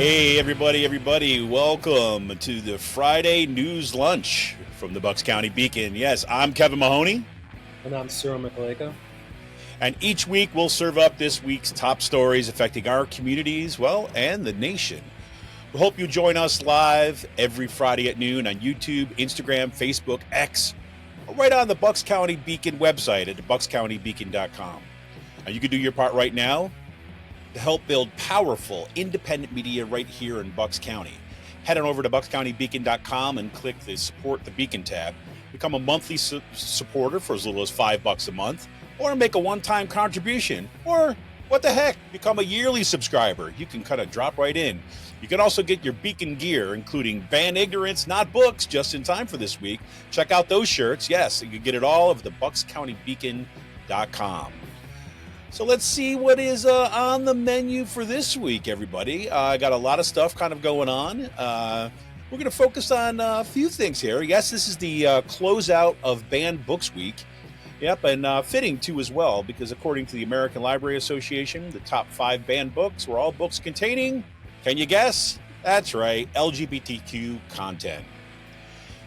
Hey, everybody, welcome to the Friday News Lunch from the Bucks County Beacon. Yes, I'm Kevin Mahoney. And I'm Cyril Mikaleko. And each week we'll serve up this week's top stories affecting our communities, well, and the nation. We hope you join us live every Friday at noon on YouTube, Instagram, Facebook, X, or right on the Bucks County Beacon website at buckscountybeacon.com. And you can do your part right now to help build powerful, independent media right here in Bucks County. Head on over to buckscountybeacon.com and click the Support the Beacon tab. Become a monthly supporter for as little as $5 a month, or make a one-time contribution, or what the heck, become a yearly subscriber. You can kind of drop right in. You can also get your Beacon gear, including Ban Ignorance, Not Books, just in time for this week. Check out those shirts. Yes, you can get it all at the buckscountybeacon.com. So let's see what is on the menu for this week, everybody. I got a lot of stuff kind of going on. We're going to focus on a few things here. Yes, this is the closeout of Banned Books Week. Yep, and fitting too as well, because according to the American Library Association, the top 5 banned books were all books containing, can you guess? That's right, LGBTQ content.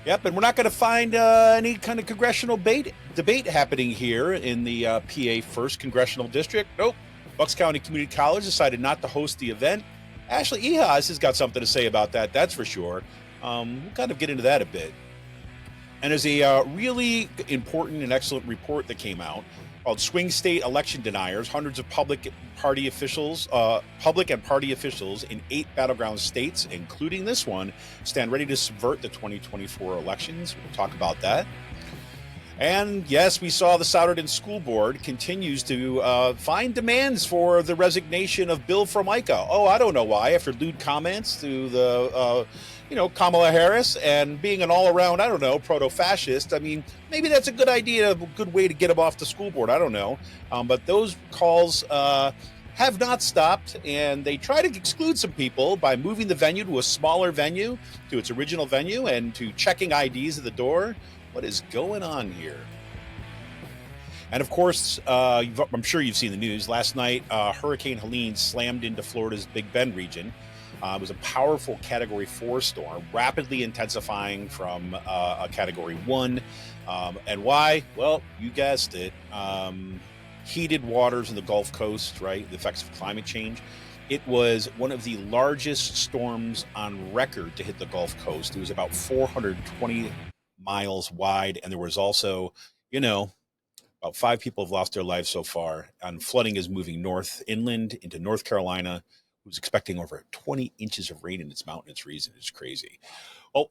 Yep, and we're not going to find any kind of congressional debate happening here in the PA 1st Congressional District. Nope. Bucks County Community College decided not to host the event. Ashley Ehasz has got something to say about that, that's for sure. We'll kind of get into that a bit. And there's a really important and excellent report that came out called Swing State Election Deniers. Hundreds of public and party officials in 8 battleground states, including this one, stand ready to subvert the 2024 elections. We'll talk about that. And yes, we saw the Souderton School Board continues to find demands for the resignation of Bill Formica. Oh, I don't know why. After lewd comments to the Kamala Harris and being an all-around, I don't know, proto-fascist. I mean, maybe that's a good idea, a good way to get him off the school board. I don't know. But those calls have not stopped, and they try to exclude some people by moving the venue to a smaller venue, to its original venue, and to checking IDs at the door. What is going on here? And of course, I'm sure you've seen the news. Last night, Hurricane Helene slammed into Florida's Big Bend region. It was a powerful Category 4 storm, rapidly intensifying from a Category 1. And why? Well, you guessed it. Heated waters in the Gulf Coast, right? The effects of climate change. It was one of the largest storms on record to hit the Gulf Coast. It was about 420 miles wide. And there was also, about 5 people have lost their lives so far. And flooding is moving north inland into North Carolina, who's expecting over 20 inches of rain in its mountainous region. It's crazy. Oh,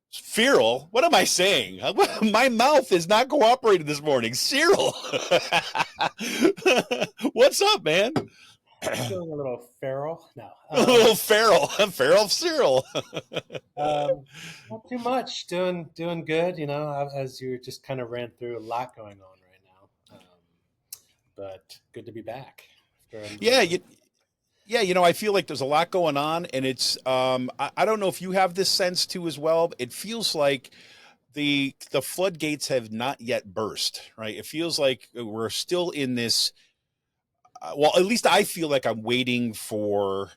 Cyril, what am I saying? My mouth is not cooperating this morning. Cyril, what's up, man? Feeling a little feral. No. A little feral. Feral Cyril. Not too much. Doing good, as you just kind of ran through, a lot going on right now. But good to be back. Yeah, I feel like there's a lot going on, and it's I don't know if you have this sense too as well. It feels like the floodgates have not yet burst, right? It feels like we're still in this. Well, at least I feel like I'm waiting for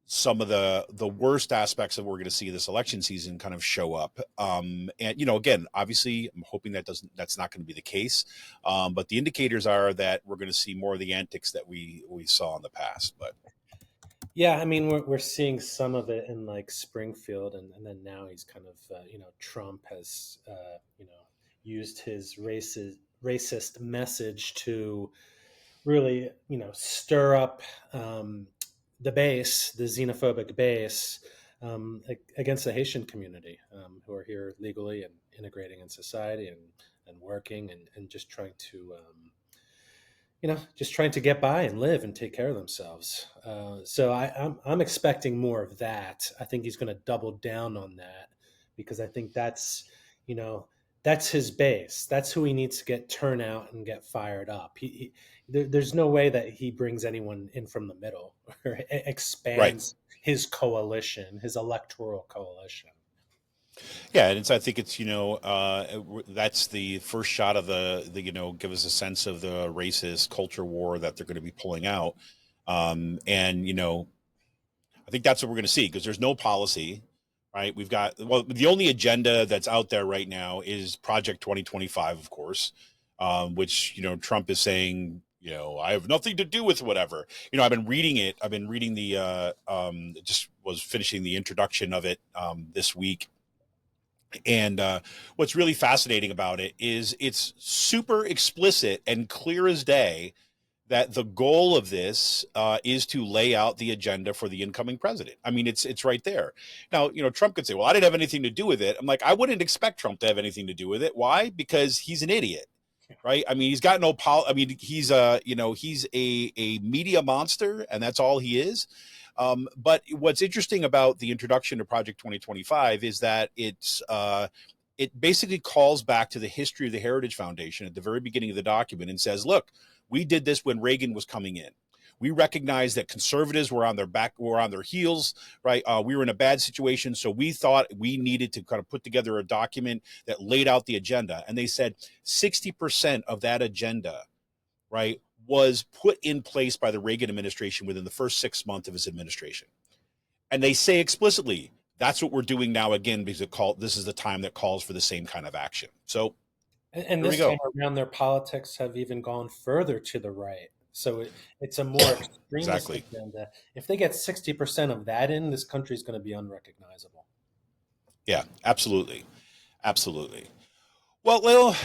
some of the worst aspects that we're going to see this election season kind of show up. And again, obviously, I'm hoping that's not going to be the case. But the indicators are that we're going to see more of the antics that we saw in the past. But yeah, I mean, we're seeing some of it in like Springfield, and then now he's kind of Trump has used his racist message to really stir up the base, the xenophobic base, against the Haitian community, who are here legally and integrating in society and working and just trying to get by and live and take care of themselves. So I'm expecting more of that. I think he's going to double down on that, because I think that's his base. That's who he needs to get turnout and get fired up. There's no way that he brings anyone in from the middle or expands his coalition, his electoral coalition. Yeah, and I think it's that's the first shot of the give us a sense of the racist culture war that they're going to be pulling out, and I think that's what we're going to see, because there's no policy, right? We've got, well, the only agenda that's out there right now is Project 2025, of course, which, Trump is saying, I have nothing to do with whatever. I've been reading it. I've been reading just was finishing the introduction of it this week. And what's really fascinating about it is it's super explicit and clear as day that the goal of this is to lay out the agenda for the incoming president. I mean, it's right there. Now, Trump could say, "Well, I didn't have anything to do with it." I'm like, I wouldn't expect Trump to have anything to do with it. Why? Because he's an idiot, right? I mean, he's got no I mean, he's he's a media monster, and that's all he is. But what's interesting about the introduction to Project 2025 is that it basically calls back to the history of the Heritage Foundation at the very beginning of the document and says, look, we did this when Reagan was coming in. We recognized that conservatives were on their heels, right? We were in a bad situation. So we thought we needed to kind of put together a document that laid out the agenda. And they said 60% of that agenda, right, was put in place by the Reagan administration within the first 6 months of his administration. And they say explicitly, that's what we're doing now again, because this is the time that calls for the same kind of action. So And this time around, their politics have even gone further to the right. So it's a more extremist agenda. If they get 60% of that in, this country is going to be unrecognizable. Yeah, absolutely. Absolutely. Well,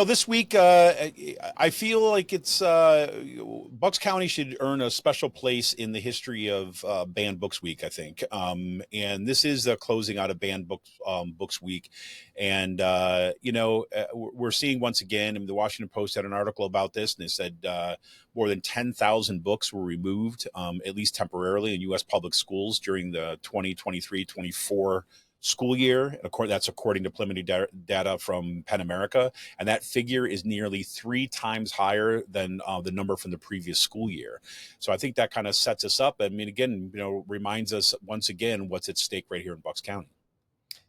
this week I feel like it's Bucks County should earn a special place in the history of Banned Books Week, I think. And this is the closing out of Banned Books Week, and we're seeing once again. I mean, the Washington Post had an article about this, and they said more than 10,000 books were removed, at least temporarily, in U.S. public schools during the 2023-24 school year. That's according to preliminary data from PEN America, and that figure is nearly 3 times higher than the number from the previous school year. So I think that kind of sets us up. I mean, again, reminds us once again what's at stake right here in Bucks County.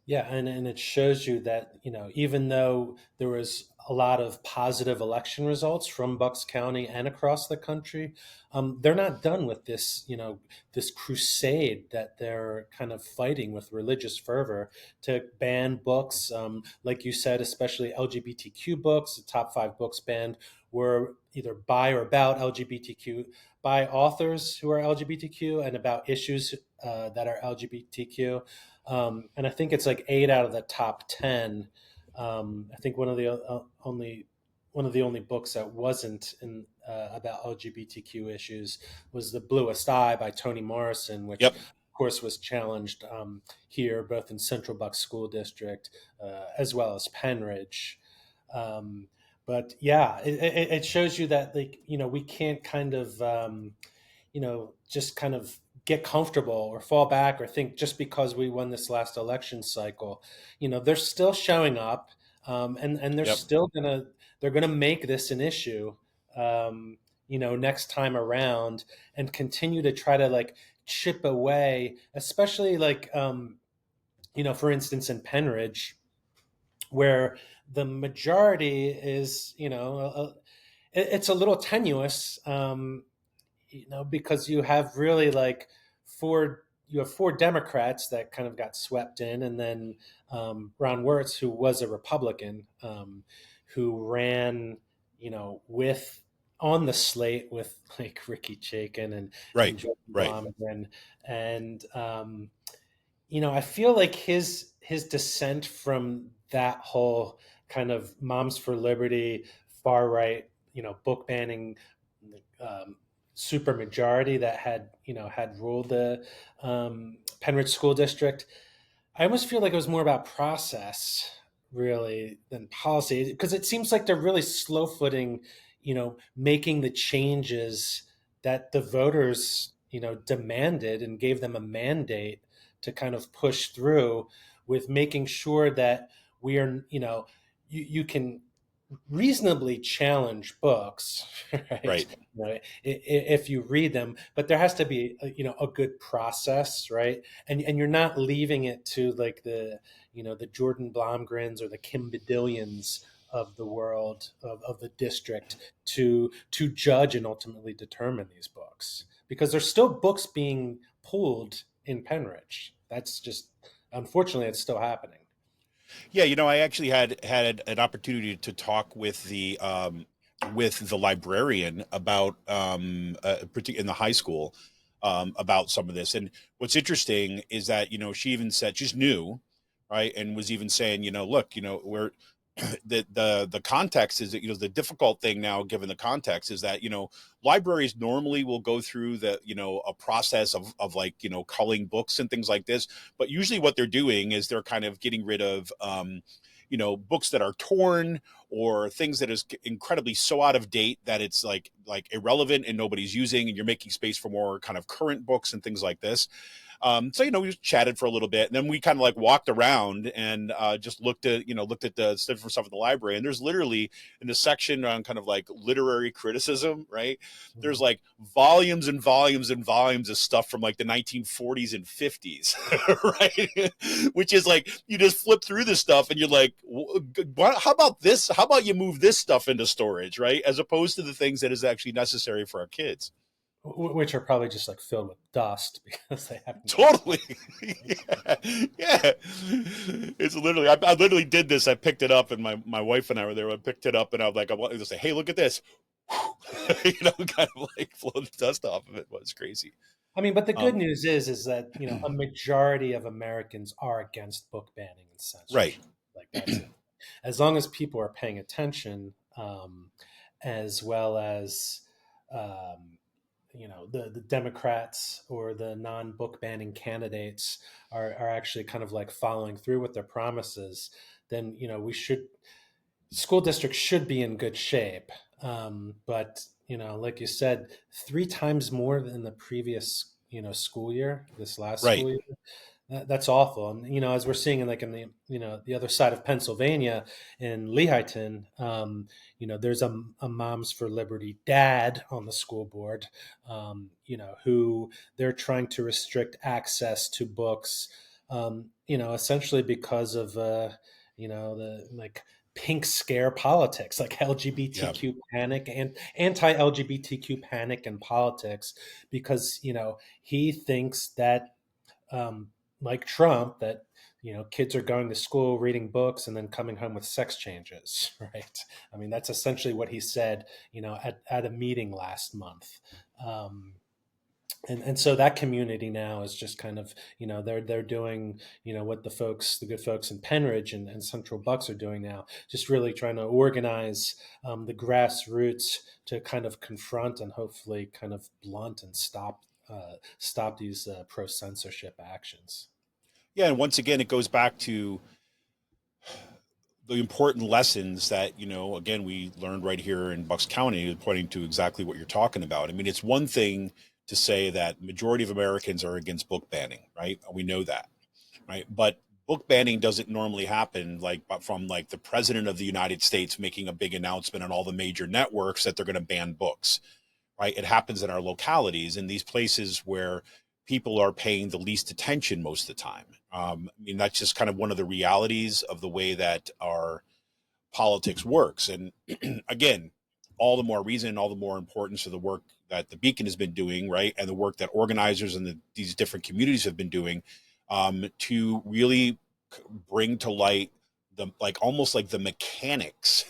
Yeah, and it shows you that, even though there was a lot of positive election results from Bucks County and across the country, they're not done with this, this crusade that they're kind of fighting with religious fervor to ban books. Like you said, especially LGBTQ books. The top 5 books banned were either by or about LGBTQ, by authors who are LGBTQ, and about issues that are LGBTQ. And I think it's like 8 out of the top 10. I think one of the only books that wasn't about LGBTQ issues was The Bluest Eye by Toni Morrison, which of course was challenged here, both in Central Bucks School District as well as Penridge. But yeah, it shows you that, like, we can't kind of just kind of get comfortable or fall back or think just because we won this last election cycle, they're still showing up, and they're still they're gonna make this an issue, next time around, and continue to try to like chip away, especially like, for instance, in Penridge, where the majority is, it's a little tenuous, because you have really like 4 Democrats that kind of got swept in, and then Ron Wirtz, who was a Republican, who ran, with on the slate with like Ricky Chaikin and Jordan Blomgren. And I feel like his dissent from that whole kind of Moms for Liberty, far right, book banning super majority that had ruled the Penridge School District, I almost feel like it was more about process really than policy, because it seems like they're really slow footing, making the changes that the voters, demanded and gave them a mandate to kind of push through, with making sure that we are, you can reasonably challenge books, right? If you read them, but there has to be a good process, right? And you're not leaving it to like the the Jordan Blomgrens or the Kim Badillions of the world, of the district, to judge and ultimately determine these books, because there's still books being pulled in Penridge. That's just, unfortunately, it's still happening. Yeah, I actually had an opportunity to talk with the librarian about in the high school about some of this. And what's interesting is that she even said she's new, right, and was even saying, look, we're the context is that the difficult thing now, given the context, is that libraries normally will go through the a process of like culling books and things like this, but usually what they're doing is they're kind of getting rid of books that are torn or things that is incredibly so out of date that it's like irrelevant and nobody's using, and you're making space for more kind of current books and things like this. So we just chatted for a little bit, and then we kind of like walked around and just looked at the different stuff in the library. And there's literally in the section on kind of like literary criticism, right? There's like volumes and volumes and volumes of stuff from like the 1940s and 50s, right? Which is like you just flip through this stuff and you're like, how about this? How about you move this stuff into storage, right? As opposed to the things that is actually necessary for our kids. Which are probably just like filled with dust because they haven't. Totally. Yeah. Yeah. It's literally, I literally did this. I picked it up, and my wife and I were there. I picked it up and I was like, I wanted to say, hey, look at this. Kind of like blow the dust off of it. It was crazy. I mean, but the good Um, news is that a majority of Americans are against book banning and right. censorship. Like that's it. As long as people are paying attention, as well as the Democrats or the non-book banning candidates are actually kind of like following through with their promises, then we should school districts should be in good shape. But like you said, 3 times more than the previous school year, this last Right. school year. That's awful. And as we're seeing in the the other side of Pennsylvania in Lehighton, there's a Moms for Liberty dad on the school board, who they're trying to restrict access to books, essentially because of the like pink scare politics, like Yeah. LGBTQ panic and anti-LGBTQ panic and politics, because he thinks that um, like Trump, that kids are going to school, reading books, and then coming home with sex changes, right? I mean, that's essentially what he said, at a meeting last month. Um, and so that community now is just kind of they're doing what the good folks in Penridge and Central Bucks are doing now, just really trying to organize the grassroots to kind of confront and hopefully kind of blunt and stop these pro censorship actions. Yeah. And once again, it goes back to the important lessons that again, we learned right here in Bucks County, pointing to exactly what you're talking about. I mean, it's one thing to say that majority of Americans are against book banning, right? We know that, right? But book banning doesn't normally happen like from like the president of the United States making a big announcement on all the major networks that they're going to ban books, right? It happens in our localities, in these places where people are paying the least attention most of the time. I mean, that's just kind of one of the realities of the way that our politics works. And again, all the more reason, all the more importance of the work that the Beacon has been doing, right, and the work that organizers and these different communities have been doing, to really bring to light the like almost like the mechanics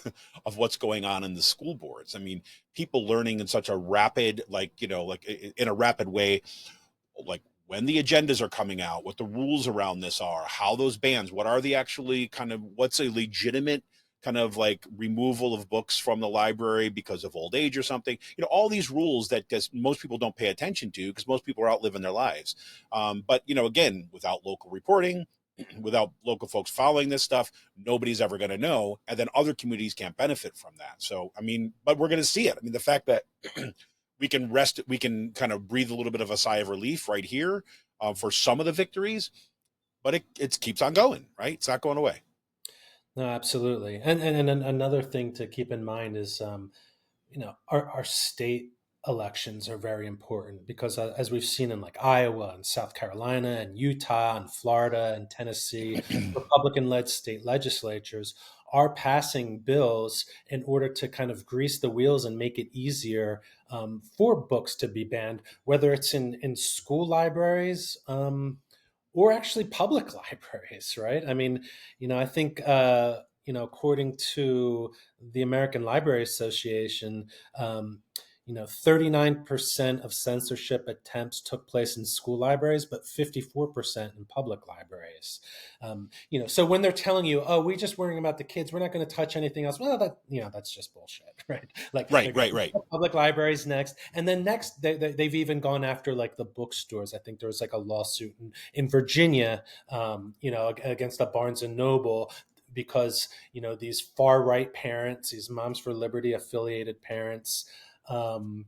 of what's going on in the school boards. I mean, people learning in such a rapid, like like in a rapid way, like when the agendas are coming out, what the rules around this are, how those bans, what are the actually kind of what's a legitimate kind of like removal of books from the library because of old age or something, all these rules that most people don't pay attention to because most people are out living their lives. But again, without local reporting, without local folks following this stuff, nobody's ever going to know, and then other communities can't benefit from that. So I mean, but we're going to see it. I mean, the fact that we can kind of breathe a little bit of a sigh of relief right here for some of the victories, but it keeps on going, right? It's not going away. No, absolutely. And another thing to keep in mind is, our state elections are very important because, as we've seen in like Iowa and South Carolina and Utah and Florida and Tennessee, Republican-led state legislatures are passing bills in order to kind of grease the wheels and make it easier for books to be banned, whether it's in school libraries or actually public libraries, right? I mean, I think, according to the American Library Association, 39% of censorship attempts took place in school libraries, but 54% in public libraries. So when they're telling you, "Oh, we're just worrying about the kids, we're not going to touch anything else," well, that's just bullshit, right? Like they're Right, going right, right. to public libraries next, and then next they've even gone after like the bookstores. I think there was like a lawsuit in Virginia, against a Barnes and Noble, because these far right parents, these Moms for Liberty affiliated parents, um,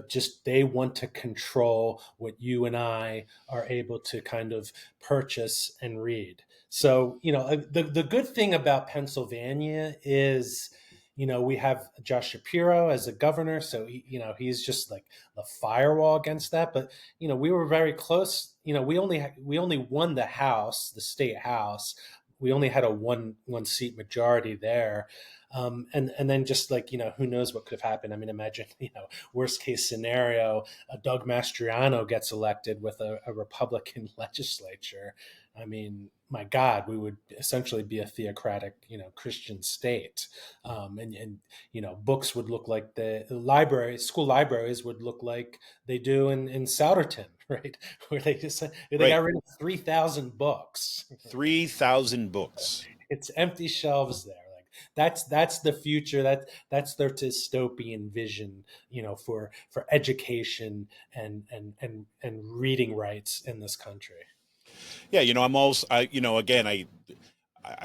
just they want to control what you and I are able to kind of purchase and read. So, the good thing about Pennsylvania is, we have Josh Shapiro as a governor, so he's just like the firewall against that. But we were very close. We only won the House, the state House. We only had a one seat majority there. And then just like, who knows what could have happened. I mean, imagine, worst case scenario, Doug Mastriano gets elected with a Republican legislature. I mean, my God, we would essentially be a theocratic, Christian state. And books would look like school libraries would look like they do in Souderton, right? Where they Right. got rid of 3,000 books. 3,000 books. It's empty shelves there. Like that's the future. That's their dystopian vision, for education and reading rights in this country. Yeah, I'm also, again, I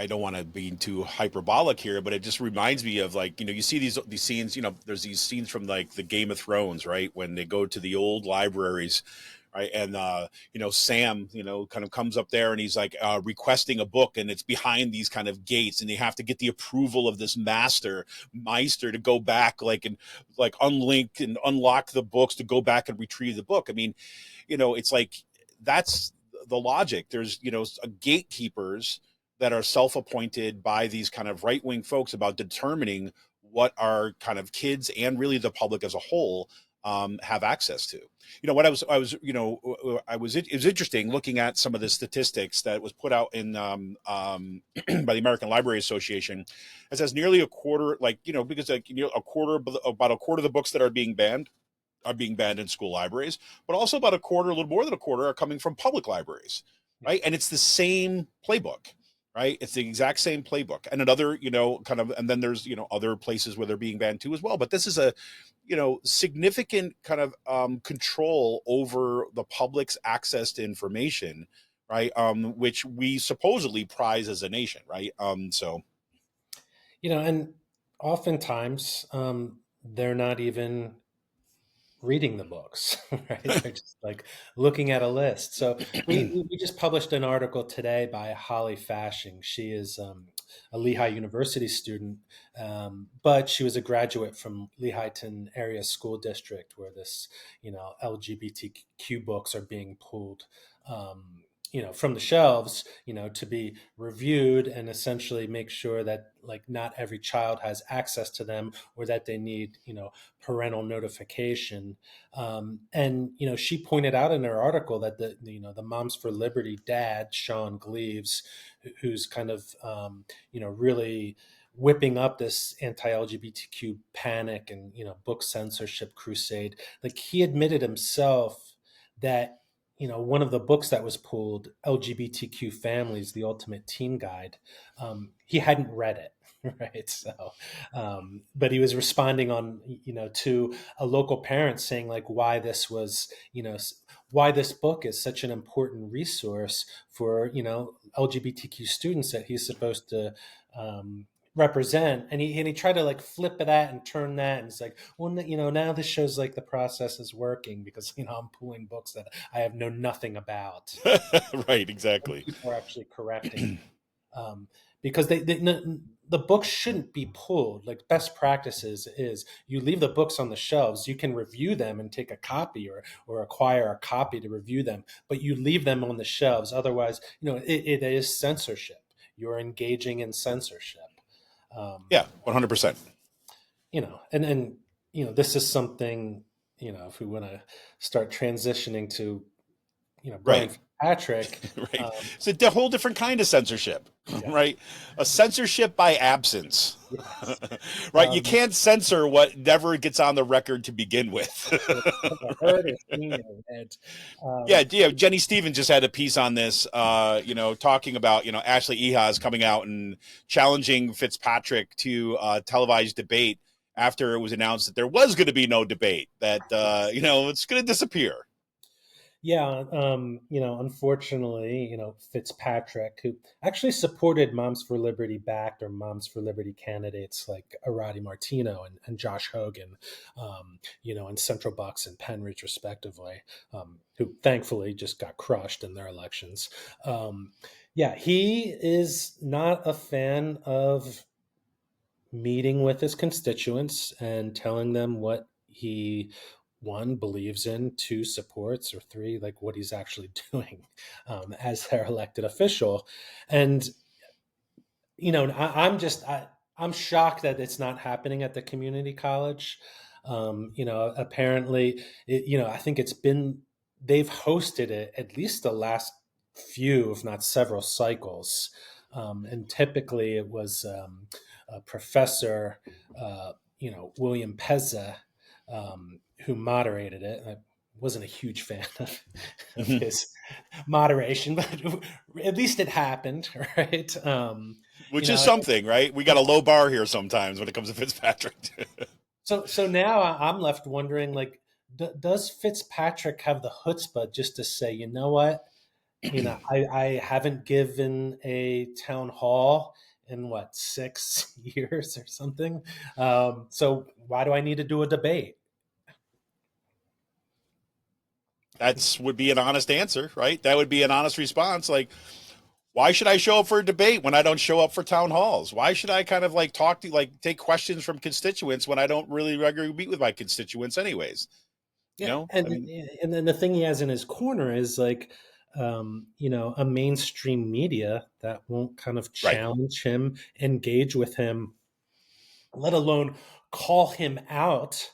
don't want to be too hyperbolic here, but it just reminds me of, like, you see these scenes, there's these scenes from like the Game of Thrones, right? When they go to the old libraries, right? And Sam, kind of comes up there and he's like requesting a book, and it's behind these kind of gates, and they have to get the approval of this meister to go back, like, and like unlink and unlock the books to go back and retrieve the book. I mean, it's like that's the logic. There's gatekeepers that are self-appointed by these kind of right-wing folks about determining what our kind of kids and really the public as a whole have access to. It was interesting looking at some of the statistics that was put out in by the American Library Association. It says nearly a quarter, because about a quarter of the books that are being banned in school libraries, but also about a quarter, a little more than a quarter, are coming from public libraries, right? And it's the same playbook, right? It's the exact same playbook. And another, and then there's, other places where they're being banned too as well. But this is a, significant kind of control over the public's access to information, right? Which we supposedly prize as a nation, right? And oftentimes they're not even reading the books, right? They're just like looking at a list. So we just published an article today by Holly Fashing. She is a Lehigh University student, but she was a graduate from Lehighton Area School District, where this, LGBTQ books are being pulled. From the shelves, to be reviewed and essentially make sure that, like, not every child has access to them, or that they need, parental notification. And she pointed out in her article that the Moms for Liberty dad, Sean Gleaves, who's kind of really whipping up this anti-LGBTQ panic and book censorship crusade. Like, he admitted himself that one of the books that was pulled, LGBTQ Families, The Ultimate Teen Guide, he hadn't read it, right? So, but he was responding on, to a local parent saying, like, why this book is such an important resource for, LGBTQ students that he's supposed to represent. And he tried to, like, flip that and turn that, and it's like, well, now this shows like the process is working, because I'm pulling books that I have known nothing about. Right, And exactly. people are actually correcting, because the books shouldn't be pulled. Like, best practices is you leave the books on the shelves. You can review them and take a copy, or acquire a copy to review them, but you leave them on the shelves. Otherwise, it is censorship. you're engaging in censorship. Yeah, 100%. And this is something, if we want to start transitioning to, Brian Right. Fitzpatrick. Right. It's a whole different kind of censorship, Yeah. right? A censorship by absence, Yes. right? You can't censor what never gets on the record to begin with. The herd is seeing it. Yeah, Jenny Stevens just had a piece on this, talking about, Ashley Ehasz coming out and challenging Fitzpatrick to televised debate after it was announced that there was going to be no debate, that, it's going to disappear. Yeah, unfortunately, Fitzpatrick, who actually supported Moms for Liberty backed or Moms for Liberty candidates like Arati Martino and Josh Hogan, and Central Bucks and Penn Ridge, respectively, who thankfully just got crushed in their elections. He is not a fan of meeting with his constituents and telling them what he, one, believes in, two, supports, or three, like what he's actually doing as their elected official. And I'm shocked that it's not happening at the community college. Apparently, I think they've hosted it at least the last few, if not several cycles. And typically it was Professor, William Pezza, who moderated it. I wasn't a huge fan of his moderation, but at least it happened, right? Which is something, right? We got a low bar here sometimes when it comes to Fitzpatrick. So now I'm left wondering, like, does Fitzpatrick have the chutzpah just to say, you know what? I haven't given a town hall in 6 years or something. So why do I need to do a debate? That would be an honest answer, right? That would be an honest response. Like, why should I show up for a debate when I don't show up for town halls? Why should I kind of take questions from constituents when I don't really regularly meet with my constituents anyways? And then the thing he has in his corner is like, a mainstream media that won't kind of challenge him, engage with him, let alone call him out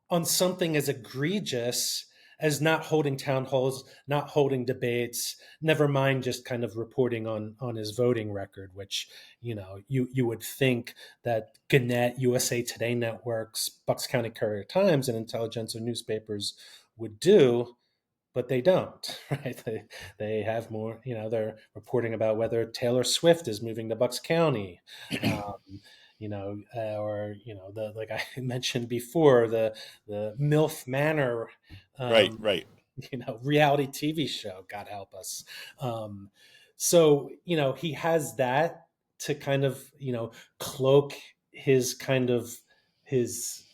on something as egregious as not holding town halls, not holding debates, never mind just kind of reporting on his voting record, which, you would think that Gannett, USA Today networks, Bucks County Courier-Times, and Intelligencer newspapers would do, but they don't, right? They have more, they're reporting about whether Taylor Swift is moving to Bucks County, like I mentioned before, the MILF Manor, right. Reality TV show, God help us. So he has that to kind of, cloak his kind of his,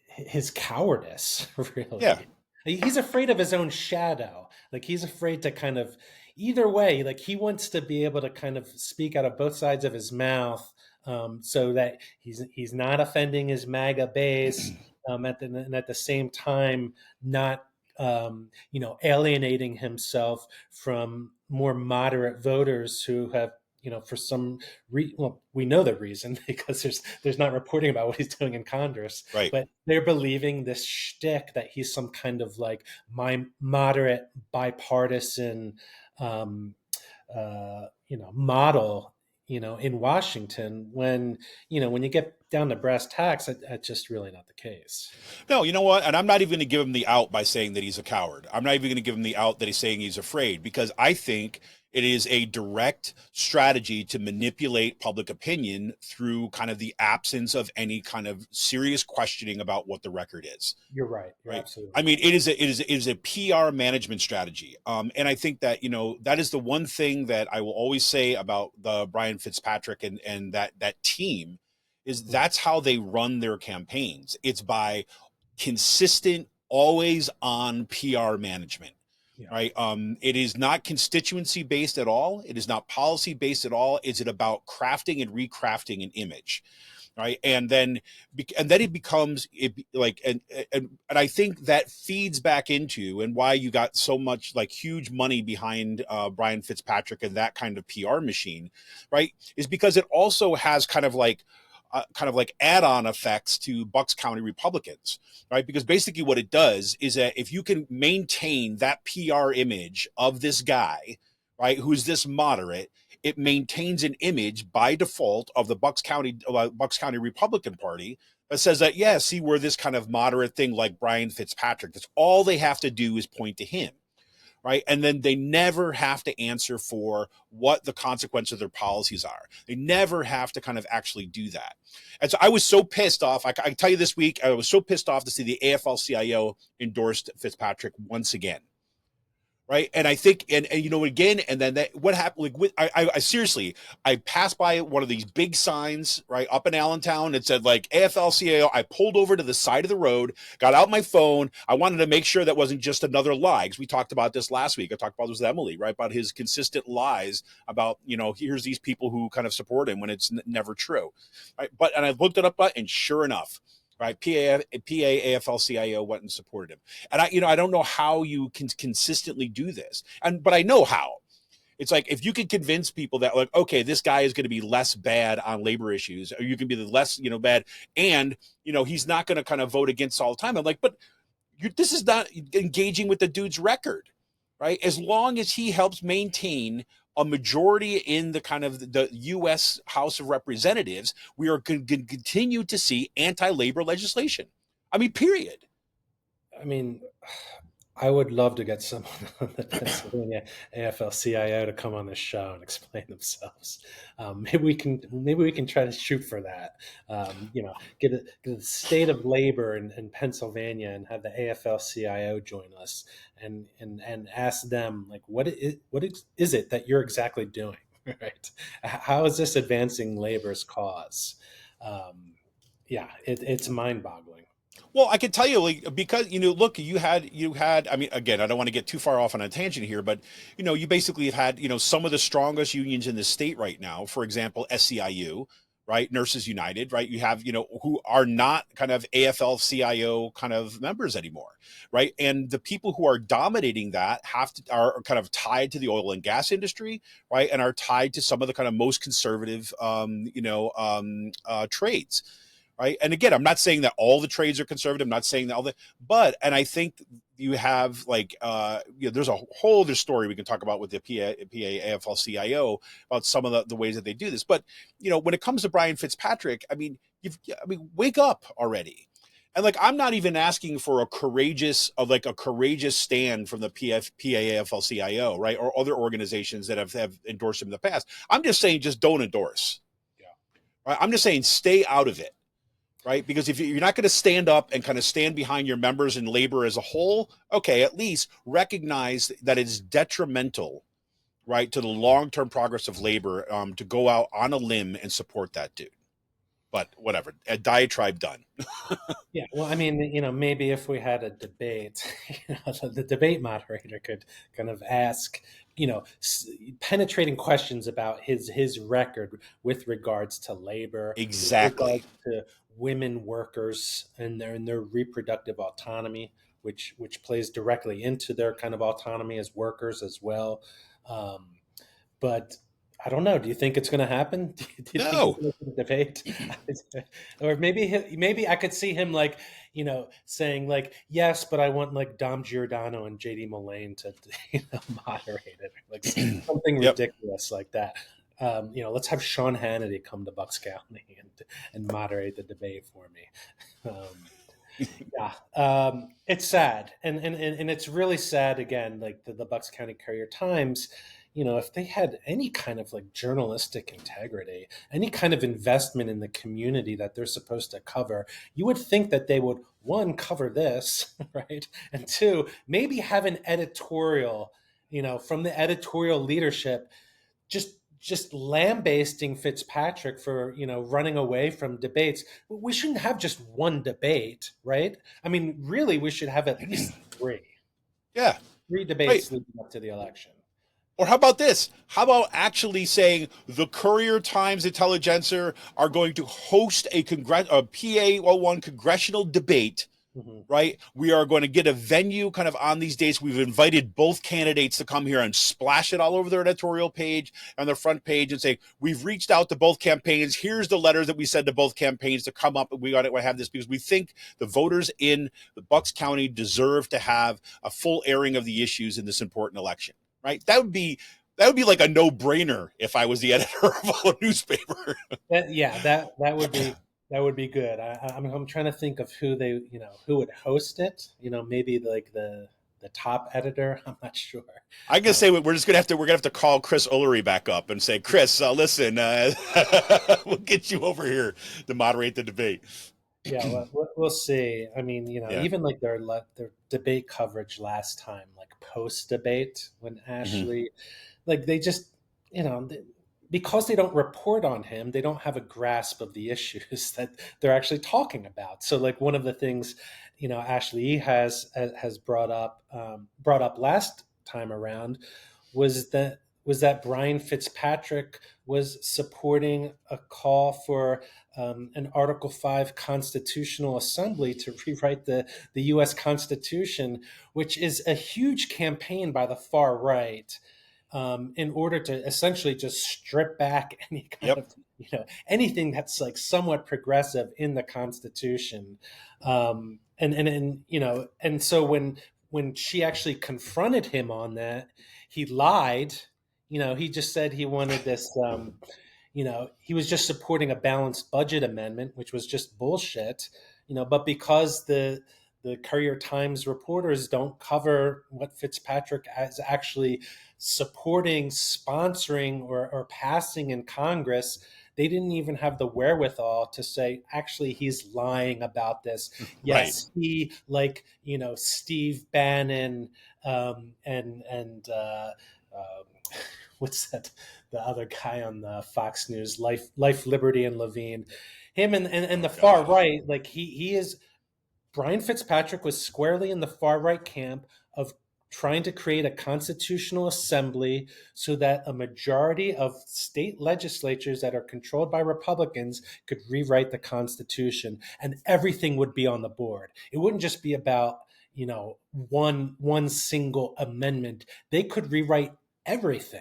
his cowardice, really. Yeah. He's afraid of his own shadow. Like, he's afraid to kind of, either way, like, he wants to be able to kind of speak out of both sides of his mouth, so that he's not offending his MAGA base, and at the same time not alienating himself from more moderate voters who have, for some we know the reason, because there's not reporting about what he's doing in Congress, right? But they're believing this shtick that he's some kind of like my moderate, bipartisan, model, in Washington. When you get down to brass tacks, that's just really not the case. No, you know what? And I'm not even going to give him the out by saying that he's a coward. I'm not even going to give him the out that he's saying he's afraid, because I think it is a direct strategy to manipulate public opinion through kind of the absence of any kind of serious questioning about what the record is. You're right. You're absolutely right. I mean, it is a PR management strategy. And I think that, that is the one thing that I will always say about the Brian Fitzpatrick and that team, is that's how they run their campaigns. It's by consistent, always on PR management. Yeah. right? It is not constituency based at all. It is not policy based at all. Is it about crafting and recrafting an image? Right, and then it becomes like and I think that feeds back into and why you got so much like huge money behind Brian Fitzpatrick and that kind of PR machine, right? Is because it also has kind of like add-on effects to Bucks County Republicans, right? Because basically what it does is that if you can maintain that PR image of this guy, right, who's this moderate, it maintains an image by default of the Bucks County Republican Party that says that, yeah, see, we're this kind of moderate thing like Brian Fitzpatrick. That's all they have to do is point to him, right? And then they never have to answer for what the consequences of their policies are. They never have to kind of actually do that. And so I was so pissed off. I can tell you this week, I was so pissed off to see the AFL-CIO endorsed Fitzpatrick once again. Right. And I think, and again, and then what happened, like, I seriously, I passed by one of these big signs, right, up in Allentown. It said like AFL-CIO. I pulled over to the side of the road, got out my phone. I wanted to make sure that wasn't just another lie. Because we talked about this last week. I talked about this with Emily, right, about his consistent lies about, here's these people who kind of support him when it's never true. Right. And I looked it up, and sure enough, right, PA AFL-CIO went and supported him. And I don't know how you can consistently do this. But I know how. It's like, if you can convince people that, like, okay, this guy is going to be less bad on labor issues, or you can be the less, bad, and, he's not going to kind of vote against all the time. I'm like, but this is not engaging with the dude's record, right? As long as he helps maintain a majority in the kind of the U.S. House of Representatives, we are going to continue to see anti-labor legislation. I mean, period. I mean, I would love to get someone on the Pennsylvania AFL-CIO to come on the show and explain themselves. Maybe we can try to shoot for that. Get the state of labor in Pennsylvania and have the AFL-CIO join us and ask them, like, what is it that you're exactly doing, right? How is this advancing labor's cause? It's mind-boggling. Well, I can tell you, like, because look, you had. I mean, again, I don't want to get too far off on a tangent here, but you basically have had some of the strongest unions in the state right now. For example, SEIU, right, Nurses United, right. You have who are not kind of AFL-CIO kind of members anymore, right, and the people who are dominating that are kind of tied to the oil and gas industry, right, and are tied to some of the kind of most conservative, trades. Right. And again, I'm not saying that all the trades are conservative. I'm not saying that and I think you have like, there's a whole other story we can talk about with the PA AFL-CIO about some of the ways that they do this. But, when it comes to Brian Fitzpatrick, I mean, wake up already. And like, I'm not even asking for a courageous stand from the PA AFL-CIO, right, or other organizations that have endorsed him in the past. I'm just saying, just don't endorse. Yeah. Right. I'm just saying, stay out of it. Right. Because if you're not going to stand up and kind of stand behind your members and labor as a whole, okay, at least recognize that it's detrimental, right, to the long-term progress of labor to go out on a limb and support that dude. But whatever, a diatribe done. Yeah, well, I mean, maybe if we had a debate, the debate moderator could kind of ask, penetrating questions about his record with regards to labor, Exactly. with regards to women workers and their reproductive autonomy, which plays directly into their kind of autonomy as workers as well. But I don't know. Do you think it's going to happen? Do you think No. he's going to debate? Or maybe I could see him like, saying like, yes, but I want like Dom Giordano and JD Mullane to moderate it, like something Yep. ridiculous like that. Let's have Sean Hannity come to Bucks County and moderate the debate for me. It's sad, and it's really sad. Again, like the Bucks County Courier-Times, if they had any kind of like journalistic integrity, any kind of investment in the community that they're supposed to cover, you would think that they would, one, cover this, right, and two, maybe have an editorial, from the editorial leadership, just lambasting Fitzpatrick for running away from debates. We shouldn't have just one debate, right? I mean, really, we should have at least three. Yeah. 3 Right. debates leading up to the election. Or how about this? How about actually saying the Courier Times Intelligencer are going to host a PA01 congressional debate, Hmm. right? We are going to get a venue kind of on these dates. We've invited both candidates to come here and splash it all over their editorial page on their front page and say, we've reached out to both campaigns. Here's the letters that we sent to both campaigns to come up. And we got to have this because we think the voters in the Bucks County deserve to have a full airing of the issues in this important election, right? That would be like a no-brainer if I was the editor of a newspaper. That would be good. I'm trying to think of who who would host it. Maybe like the top editor. I'm not sure. I can Um, say we're gonna have to call Chris Ullery back up and say, Chris, listen, we'll get you over here to moderate the debate. yeah, we'll see. I mean, Yeah. even like their debate coverage last time, like post debate when Mm-hmm. Ashley, like they just, you know, they, because they don't report on him, they don't have a grasp of the issues that they're actually talking about. So, like one of the things, Ashley has brought up last time around was that Brian Fitzpatrick was supporting a call for an Article 5 constitutional assembly to rewrite the U.S. Constitution, which is a huge campaign by the far right in order to essentially just strip back any kind Yep. of anything that's like somewhat progressive in the Constitution, and so when she actually confronted him on that, he lied. He just said he wanted this. He was just supporting a balanced budget amendment, which was just bullshit. But because the Courier Times reporters don't cover what Fitzpatrick is actually supporting, sponsoring, or passing in Congress, they didn't even have the wherewithal to say, actually, he's lying about this. Right. Yes, he, like, Steve Bannon, and what's that? The other guy on the Fox News, Life, Liberty, and Levine, him and Oh the far God. right, like he is. Brian Fitzpatrick was squarely in the far right camp of trying to create a constitutional assembly so that a majority of state legislatures that are controlled by Republicans could rewrite the Constitution, and everything would be on the board. It wouldn't just be about one single amendment. They could rewrite everything.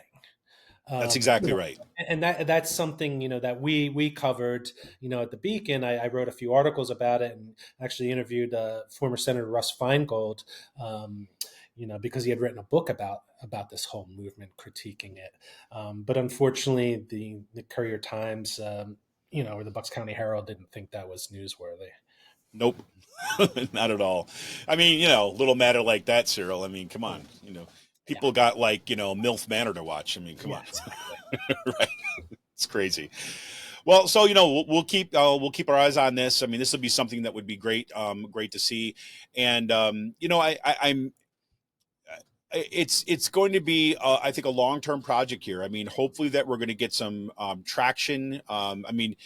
That's um, you exactly know, right. and that's something that we covered. At the Beacon, I wrote a few articles about it, and actually interviewed former Senator Russ Feingold, because he had written a book about this whole movement, critiquing it. But unfortunately, the Courier Times, or the Bucks County Herald didn't think that was newsworthy. Nope. Not at all. I mean, little matter like that, Cyril. I mean, come on. Yeah, People got like, MILF Manor to watch. I mean, come yeah, on. exactly. Right. It's crazy. Well, so we'll keep our eyes on this. I mean, this will be something that would be great to see. And I'm it's going to be I think a long-term project here. I mean, hopefully that we're going to get some traction. I mean,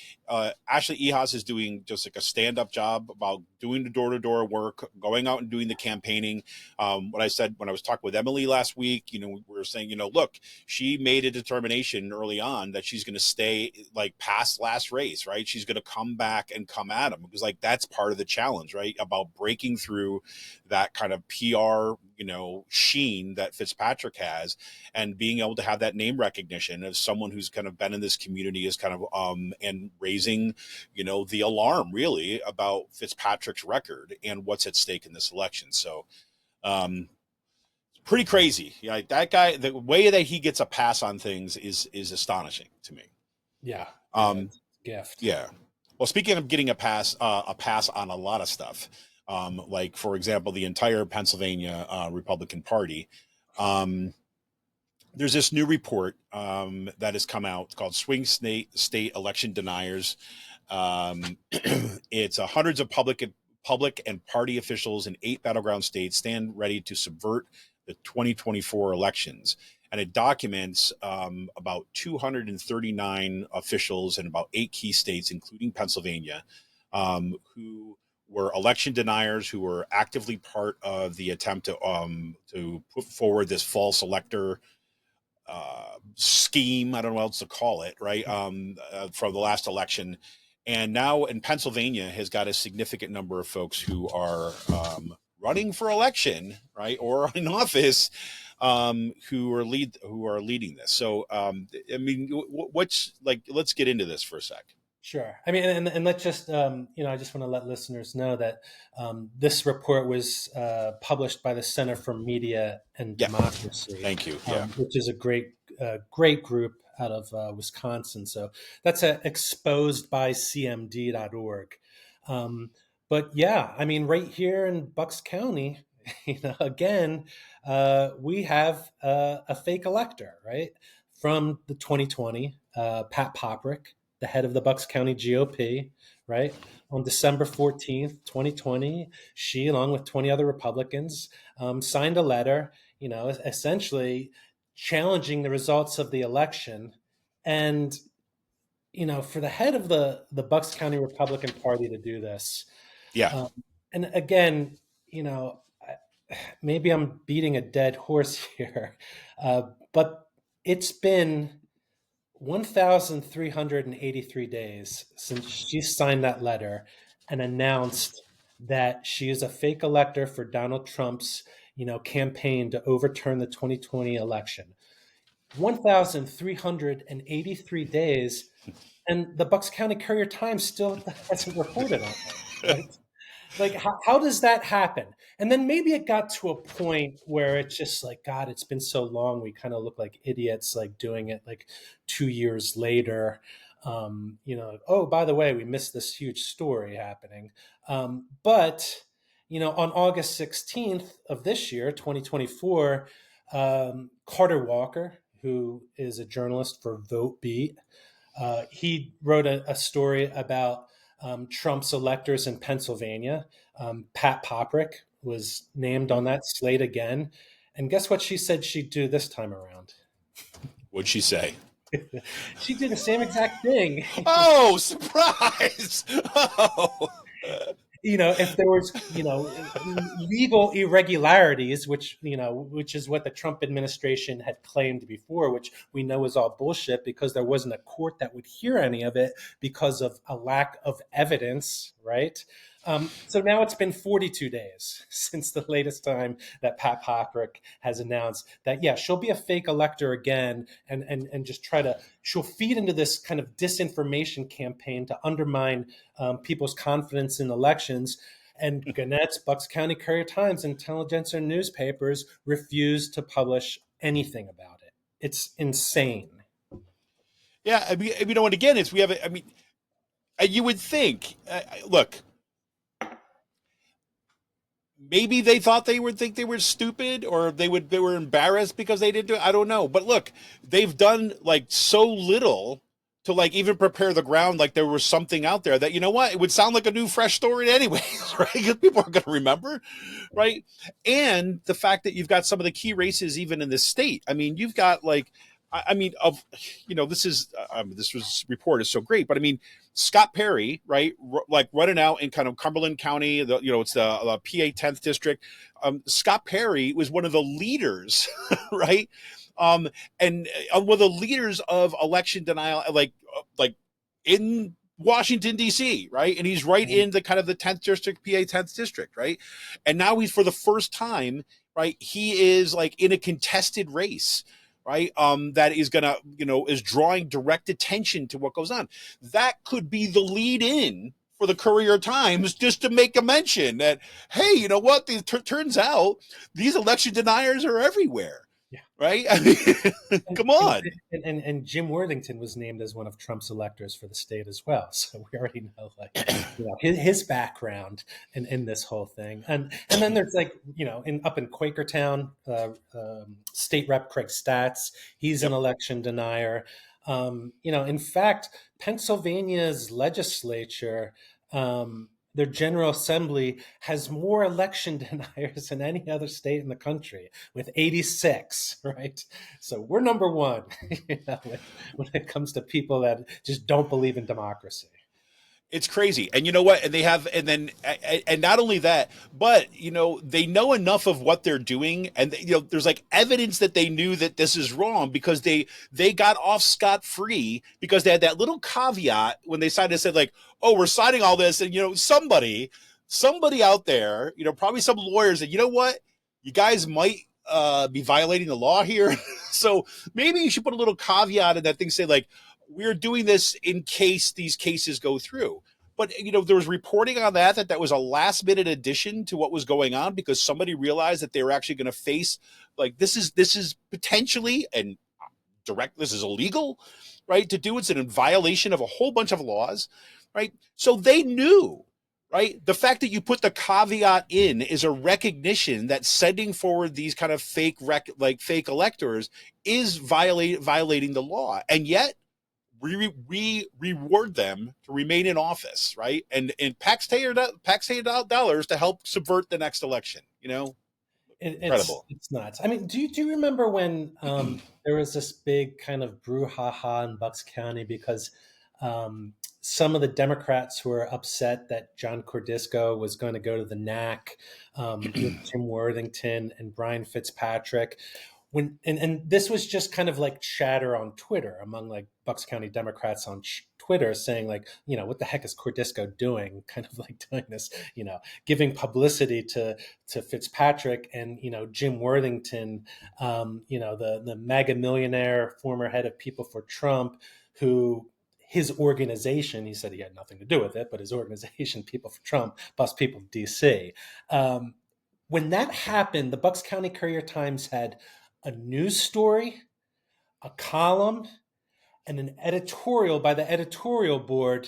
Ashley Ehasz is doing just like a stand-up job about doing the door-to-door work, going out and doing the campaigning. What I said when I was talking with Emily last week, we were saying, look, she made a determination early on that she's going to stay like past last race, right? She's going to come back and come at him because like that's part of the challenge, right? About breaking through that kind of PR, sheen that Fitzpatrick has, and being able to have that name recognition of someone who's kind of been in this community is kind of and raising, the alarm really about Fitzpatrick's record and what's at stake in this election. So pretty crazy. Yeah, that guy, the way that he gets a pass on things is astonishing to me. Yeah, yeah, Um, it's a gift. yeah. Well, speaking of getting a pass on a lot of stuff, like for example, the entire Pennsylvania Republican Party. There's this new report that has come out called "Swing State Election Deniers." It's hundreds of public and party officials in 8 battleground states stand ready to subvert the 2024 elections. And it documents about 239 officials in about 8 key states, including Pennsylvania, who were election deniers who were actively part of the attempt to put forward this false elector scheme. I don't know what else to call it, right? For the last election. And now in Pennsylvania has got a significant number of folks who are running for election, right, or in office, who are leading this. So, I mean, what's like? Let's get into this for a sec. Sure. I mean, and let's just, I just want to let listeners know that this report was published by the Center for Media and Democracy. Thank you. Yeah. Which is a great group out of Wisconsin. So that's exposed by cmd.org. But yeah, I mean, right here in Bucks County, again, we have a fake elector, right? From the 2020, Pat Poprick, the head of the Bucks County GOP, right? On December 14th, 2020, she, along with 20 other Republicans, signed a letter, essentially challenging the results of the election. And, for the head of the Bucks County Republican Party to do this. Yeah. And again, maybe I'm beating a dead horse here, but it's been 1,383 days since she signed that letter and announced that she is a fake elector for Donald Trump's, campaign to overturn the 2020 election. 1,383 days, and the Bucks County Courier-Times still hasn't reported on it. Right? Like, how does that happen? And then maybe it got to a point where it's just like, God, it's been so long. We kind of look like idiots, like doing it like 2 years later. Oh, by the way, we missed this huge story happening. But on August 16th of this year, 2024, Carter Walker, who is a journalist for Vote Beat, he wrote a story about Trump's electors in Pennsylvania. Pat Poprick was named on that slate again. And guess what she said she'd do this time around? What'd she say? She did the same exact thing. Oh, surprise! Oh. If there was, legal irregularities, which is what the Trump administration had claimed before, which we know is all bullshit because there wasn't a court that would hear any of it because of a lack of evidence, right? So now it's been 42 days since the latest time that Pat Poprick has announced that, yeah, she'll be a fake elector again and just she'll feed into this kind of disinformation campaign to undermine people's confidence in elections. And Gannett's Bucks County Courier-Times, intelligentsia newspapers refuse to publish anything about it. It's insane. Yeah, I mean, and again, you would think, look, maybe they thought they would think they were stupid, or they were embarrassed because they didn't do it. I don't know. But look, they've done like so little to like even prepare the ground, like there was something out there that, it would sound like a new, fresh story anyways, right? Because people aren't going to remember, right? And the fact that you've got some of the key races even in this state. I mean, you've got like, this report is so great, but I mean, Scott Perry, right, like running out in kind of Cumberland County, it's the PA 10th district. Scott Perry was one of the leaders, right, and one of the leaders of election denial, like in Washington D.C., right, and he's right in the kind of the 10th district, PA 10th district, right, and now he's for the first time, right, he is like in a contested race. Right. That is going to, is drawing direct attention to what goes on. That could be the lead in for the Courier-Times just to make a mention that, hey, you know what? Turns out these election deniers are everywhere. Yeah. Right. I mean, come on. And Jim Worthington was named as one of Trump's electors for the state as well. So we already know, like, his background in this whole thing. And then there's like, up in Quakertown, State Rep Craig Statz, he's an election denier. In fact, Pennsylvania's legislature, their General Assembly has more election deniers than any other state in the country, with 86, right? So we're number one when it comes to people that just don't believe in democracy. It's crazy. And you know what? And they have, and then, and not only that, but, they know enough of what they're doing. And, there's like evidence that they knew that this is wrong because they got off scot free because they had that little caveat when they signed and said like, oh, we're signing all this. And, somebody out there, probably some lawyers that, you know what, you guys might be violating the law here. So maybe you should put a little caveat in that thing, say like, we're doing this in case these cases go through. But, there was reporting on that was a last minute addition to what was going on because somebody realized that they were actually going to face like, this is potentially and this is illegal, right? To do it's in violation of a whole bunch of laws, right? So they knew, right? The fact that you put the caveat in is a recognition that sending forward these kind of fake electors is violating the law. And yet, we reward them to remain in office, right? And taxpayer dollars to help subvert the next election. Incredible. It's nuts. I mean, do you remember when there was this big kind of brouhaha in Bucks County because some of the Democrats who were upset that John Cordisco was going to go to the NAC with Tim Worthington and Brian Fitzpatrick. And this was just kind of like chatter on Twitter among like Bucks County Democrats on Twitter saying like, what the heck is Cordisco doing? Kind of like doing this, giving publicity to Fitzpatrick and, Jim Worthington, the mega millionaire, former head of People for Trump, who his organization, he said he had nothing to do with it, but his organization, People for Trump, plus People DC. When that happened, the Bucks County Courier-Times had a news story, a column, and an editorial by the editorial board,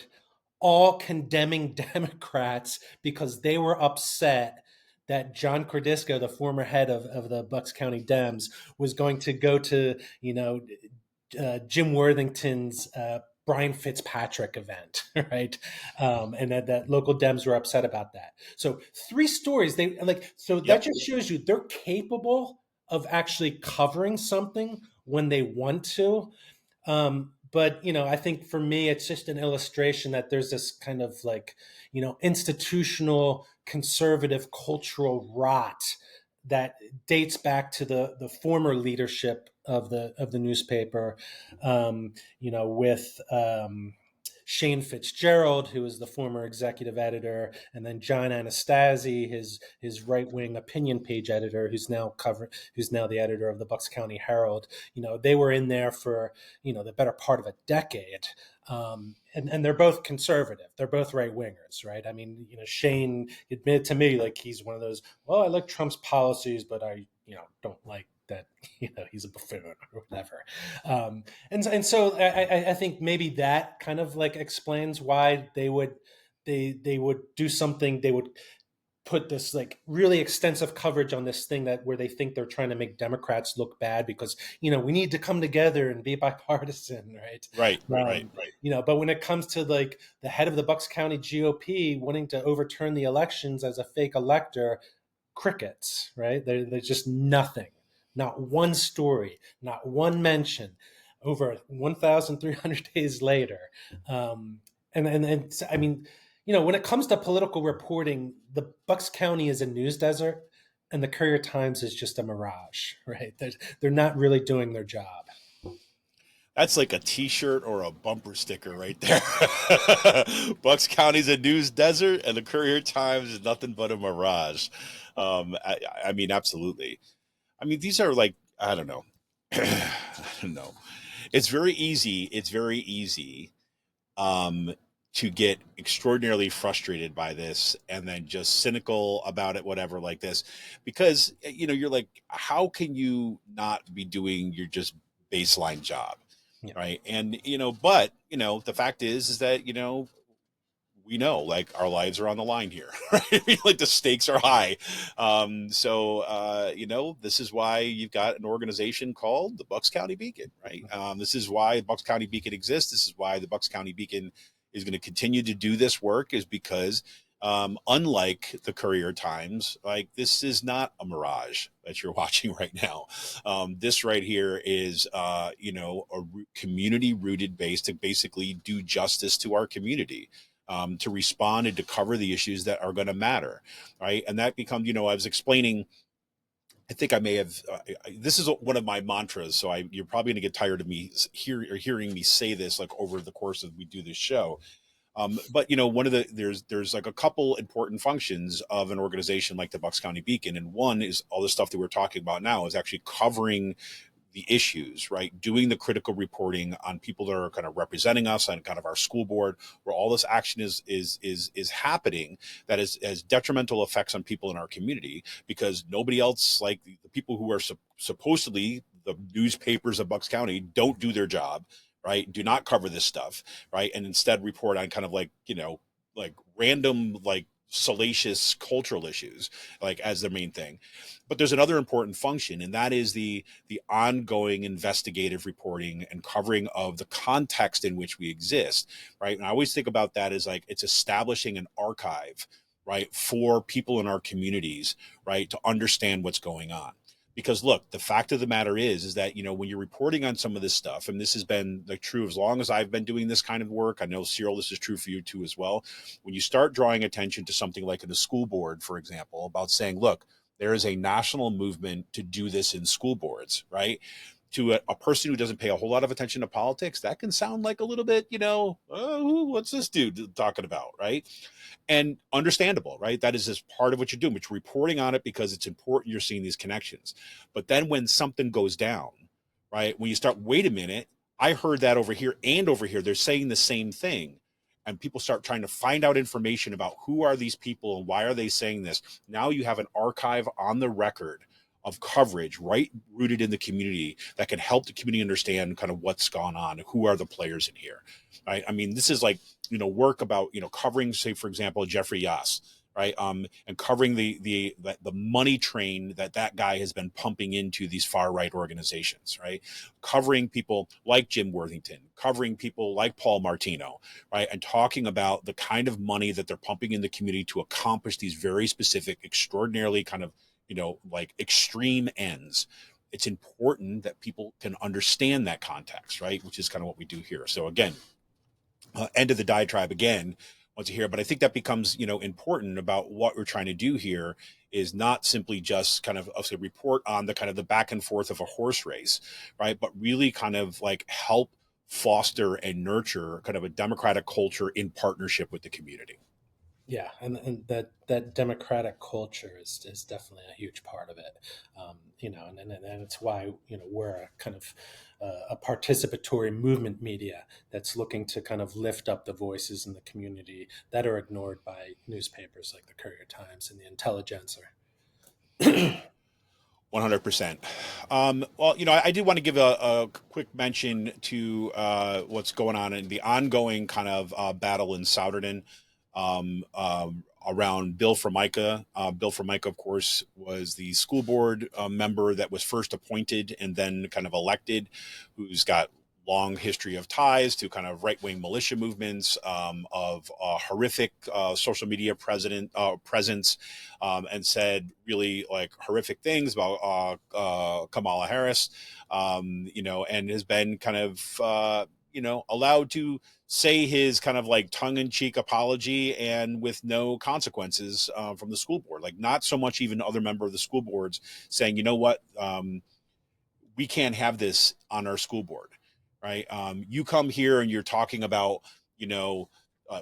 all condemning Democrats because they were upset that John Cordisco, the former head of the Bucks County Dems, was going to go to, Jim Worthington's Brian Fitzpatrick event, right? And that local Dems were upset about that. So 3 stories, that just shows you they're capable of actually covering something when they want to. But, I think for me, it's just an illustration that there's this kind of like, institutional conservative cultural rot that dates back to the former leadership of the newspaper, with Shane Fitzgerald, who was the former executive editor, and then John Anastasi, his right-wing opinion page editor, who's now the editor of the Bucks County Herald. They were in there for the better part of a decade. And they're both conservative. They're both right wingers, right? I mean, Shane admitted to me like he's one of those. Well, I like Trump's policies, but I, don't like that. He's a buffoon or whatever. And so I think maybe that kind of like explains why they would do something. They would put this like really extensive coverage on this thing where they think they're trying to make Democrats look bad because, we need to come together and be bipartisan, right? Right. But when it comes to like the head of the Bucks County GOP wanting to overturn the elections as a fake elector, crickets, right? There's just nothing, not one story, not one mention over 1,300 days later. And I mean, when it comes to political reporting, the Bucks County is a news desert and the Courier-Times is just a mirage, right? They're not really doing their job. That's like a T-shirt or a bumper sticker right there. Bucks County's a news desert and the Courier-Times is nothing but a mirage. I mean, absolutely. I mean, these are like, I don't know. I don't know. It's very easy to get extraordinarily frustrated by this and then just cynical about it, whatever, like this, because, you're like, how can you not be doing your just baseline job? Yeah. Right. And, but, the fact is that, we know like our lives are on the line here, right? Like the stakes are high. So, this is why you've got an organization called the Bucks County Beacon, right? This is why Bucks County Beacon exists. This is why the Bucks County Beacon is going to continue to do this work, is because unlike the Courier-Times, like this is not a mirage that you're watching right now. This right here is, a community rooted base to basically do justice to our community. to respond and to cover the issues that are going to matter, right? And that becomes, I was explaining, I think I may have. This is one of my mantras, so you're probably going to get tired of me hearing me say this like over the course of we do this show. But one of the there's like a couple important functions of an organization like the Bucks County Beacon, and one is all the stuff that we're talking about now is actually covering the issues, right? Doing the critical reporting on people that are kind of representing us on kind of our school board, where all this action is happening that has detrimental effects on people in our community, because nobody else, like the people who are supposedly the newspapers of Bucks County, don't do their job, right? Do not cover this stuff, right? And instead report on kind of like, like random, like salacious cultural issues, like as their main thing. But there's another important function, and that is the ongoing investigative reporting and covering of the context in which we exist, right? And I always think about that as like it's establishing an archive, right, for people in our communities, right, to understand what's going on. Because look, the fact of the matter is that, when you're reporting on some of this stuff, and this has been like true as long as I've been doing this kind of work, I know, Cyril, this is true for you too as well. When you start drawing attention to something like in the school board, for example, about saying, look, there is a national movement to do this in school boards, right? To a person who doesn't pay a whole lot of attention to politics, that can sound like a little bit, oh, what's this dude talking about, right? And understandable, right? That is just part of what you're doing, but you're reporting on it because it's important. You're seeing these connections. But then when something goes down, right, when you start, wait a minute, I heard that over here and over here, they're saying the same thing. And people start trying to find out information about who are these people and why are they saying this. Now you have an archive on the record of coverage, right, rooted in the community, that can help the community understand kind of what's gone on, who are the players in here, right? I mean, this is like, work about, covering, say, for example, Jeffrey Ehasz, right? And covering the money train that guy has been pumping into these far right organizations, right? Covering people like Jim Worthington, covering people like Paul Martino, right? And talking about the kind of money that they're pumping in the community to accomplish these very specific, extraordinarily kind of, like extreme ends. It's important that people can understand that context, right? Which is kind of what we do here. So again, end of the diatribe again, once you hear, but I think that becomes, important about what we're trying to do here is not simply just kind of say report on the kind of the back and forth of a horse race, right? But really kind of like help foster and nurture kind of a democratic culture in partnership with the community. Yeah, and that democratic culture is definitely a huge part of it, and it's why we're a kind of a participatory movement media that's looking to kind of lift up the voices in the community that are ignored by newspapers like the Courier Times and the Intelligencer. 100%. Well, I do want to give a quick mention to what's going on in the ongoing kind of battle in Souderton around Bill Formica. Bill Formica, of course, was the school board member that was first appointed and then kind of elected, who's got long history of ties to kind of right-wing militia movements, of horrific social media presence, and said really like horrific things about Kamala Harris, and has been kind of, allowed to say his kind of like tongue-in-cheek apology and with no consequences from the school board. Like not so much even other member of the school boards saying, you know what, we can't have this on our school board, right? You come here and you're talking about,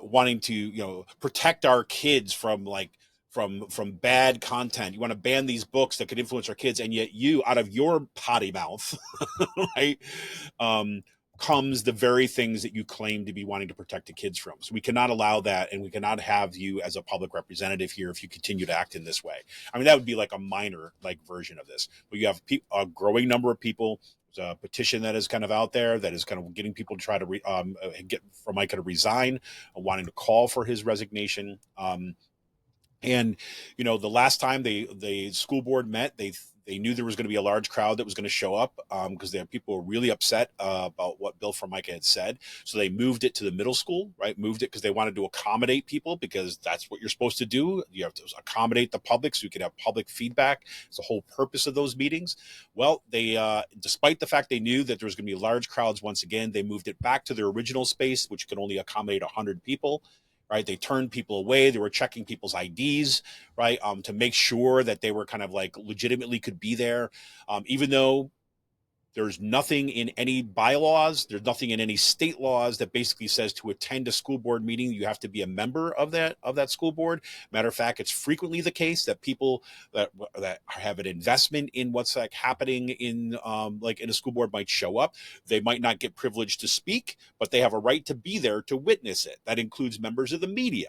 wanting to, protect our kids from like, from bad content. You want to ban these books that could influence our kids. And yet you, out of your potty mouth, right, comes the very things that you claim to be wanting to protect the kids from. So we cannot allow that, and we cannot have you as a public representative here if you continue to act in this way. I mean, that would be like a minor like version of this, but you have a growing number of people. There's a petition that is kind of out there that is kind of getting people to try to get Formica to resign, wanting to call for his resignation. And the last time the school board met, they knew there was going to be a large crowd that was going to show up because people were really upset about what Bill Formica had said. So they moved it to the middle school, right? Moved it because they wanted to accommodate people, because that's what you're supposed to do. You have to accommodate the public so you can have public feedback. It's the whole purpose of those meetings. Well, they, despite the fact they knew that there was going to be large crowds once again, they moved it back to their original space, which could only accommodate 100 people. right? They turned people away. They were checking people's IDs, right, to make sure that they were kind of like legitimately could be there, even though there's nothing in any bylaws. There's nothing in any state laws that basically says to attend a school board meeting, you have to be a member of that school board. Matter of fact, it's frequently the case that people that have an investment in what's like happening in like in a school board might show up. They might not get privileged to speak, but they have a right to be there to witness it. That includes members of the media,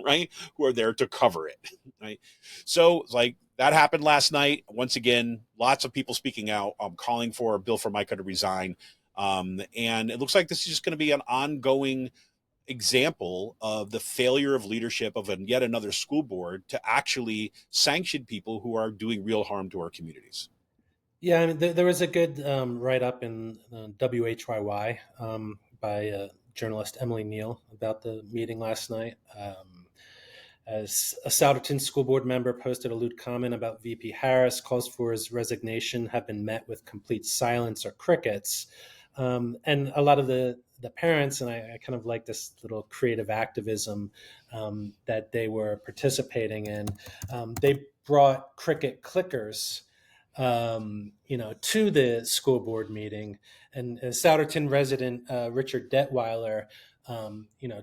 right, who are there to cover it, right? So like that happened last night. Once again, lots of people speaking out, calling for Bill Formica to resign. And it looks like this is just going to be an ongoing example of the failure of leadership of yet another school board to actually sanction people who are doing real harm to our communities. Yeah, I mean, there was a good write-up in WHYY by journalist Emily Neal about the meeting last night. As a Souderton school board member posted a lewd comment about VP Harris, calls for his resignation have been met with complete silence or crickets. And a lot of the parents, and I kind of like this little creative activism that they were participating in, they brought cricket clickers to the school board meeting. And Souderton resident Richard Detweiler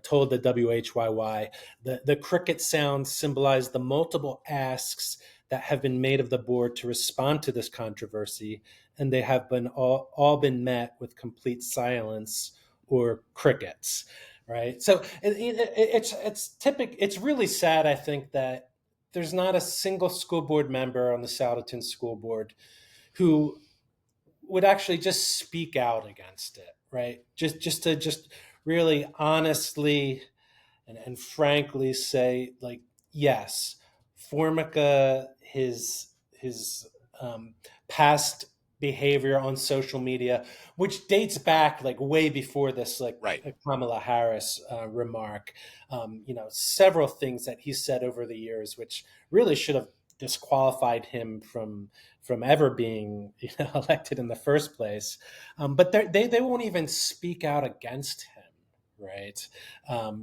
told the WHYY the cricket sounds symbolize the multiple asks that have been made of the board to respond to this controversy, and they have been all been met with complete silence or crickets. Right. So it's typical. It's really sad, I think, that there's not a single school board member on the Souderton school board who would actually just speak out against it, right? Just to really honestly and frankly say, like, yes, Formica, his past behavior on social media, which dates back like way before this, like Right. Kamala Harris remark, several things that he said over the years, which really should have disqualified him from ever being elected in the first place. But they won't even speak out against him. Right.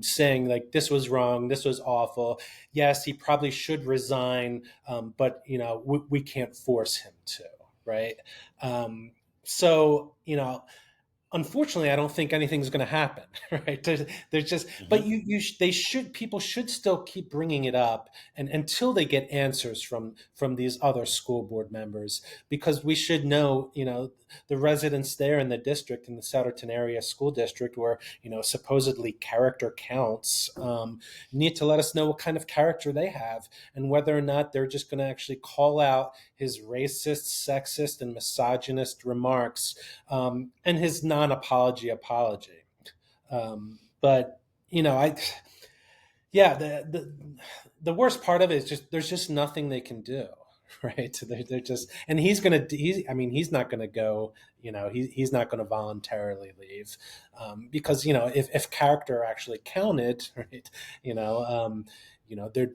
Saying like this was wrong, this was awful. Yes, he probably should resign, but we can't force him to. Right. So unfortunately, I don't think anything's going to happen, right? There's just, but people should still keep bringing it up, and until they get answers from these other school board members, because we should know, the residents there in the district, in the Souderton area school district, where supposedly character counts, need to let us know what kind of character they have, and whether or not they're just going to actually call out his racist, sexist, and misogynist remarks, and his non-apology. But the worst part of it is just there's just nothing they can do, right? They're just, and he's not gonna go. He's not gonna voluntarily leave, because if character actually counted, right? There'd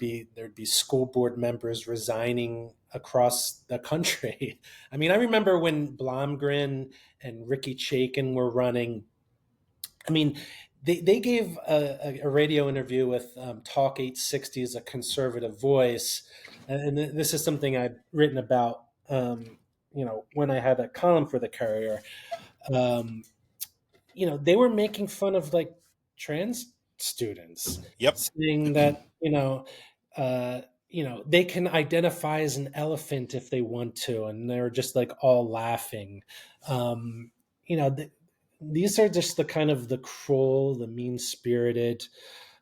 be school board members resigning across the country. I mean, I remember when Blomgren and Ricky Chaikin were running. I mean, they gave a radio interview with Talk 860 as a conservative voice, and this is something I'd written about. When I had a column for the Courier, they were making fun of like trans students, Yep. saying that they can identify as an elephant if they want to, and they're just like all laughing. These are just the kind of the cruel, the mean spirited,